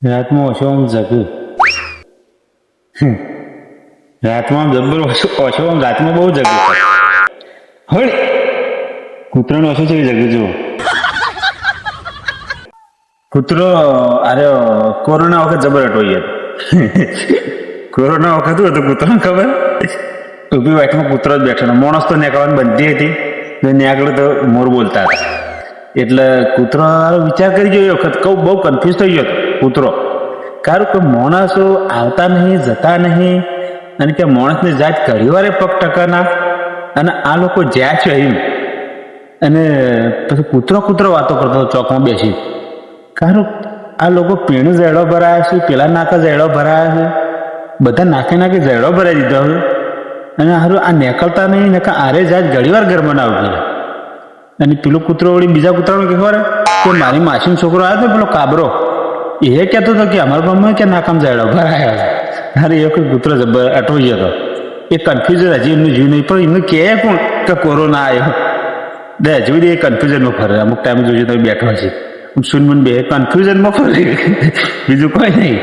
રાતમાં ઓછો આમ જગું. રાતમાં આમ જબ્બર ઓછો આમ રાતમાં બહુ જગું હોય. કૂતરાનો ઓછો છે જગું જુઓ. કૂતરો અરે કોરોના વખત જબર અટવાઈ હતો. કોરોના વખત શું હતું કૂતરાને ખબર? ઊભી વાઈટમાં કૂતરો જ બેઠો માણસ તો નીકળવાની બંધી હતી તો નીકળે તો મોર બોલતા હતા. એટલે કૂતરો વિચાર કરી ગયો એ વખત કહું બહુ કન્ફ્યુઝ થઈ ગયો હતો કૂતરો. કારણ કે માણસો આવતા નહીં જતા નહીં અને કે માણસની જાત ઘણી વારે પગ ટકાના અને આ લોકો જ્યાં છે એમ. અને પછી કૂતરો વાતો કરતો ચોકમાં બેસી. કારણ આ લોકો પીણું ઝેડો ભરાયા છે, પેલા નાકા ઝેડો ભરાયા છે, બધા નાકે ઝેડો ભરાઈ દીધા હોય અને હારું આ નીકળતા નહીં નકા આરે જાત ઘણી વાર ઘરમાં આવતી. અને પેલો કૂતરો વળી બીજા કૂતરાનો ખબર કે મારી માસીનો છોકરો આવ્યો હતો પેલો કાબરો, એ કહેતો હતો કે અમારા ગામમાં કે નાકામ ઝેડો ભરાયા છે. અરે એ કોઈ કૂતરો જબર અટવાઈ ગયો હતો. એ કન્ફ્યુઝન હજી એમનું જીવ નહીં પણ એમને કહે પણ કે કોરોના આવ્યો દે હજુ બધી એ કન્ફ્યુઝનમાં ફરે. અમુક ટાઈમ જોજો તમે બેઠો છે સુનમન બે કન્ફ્યુઝનમાં ફરે બીજું કોઈ નહીં.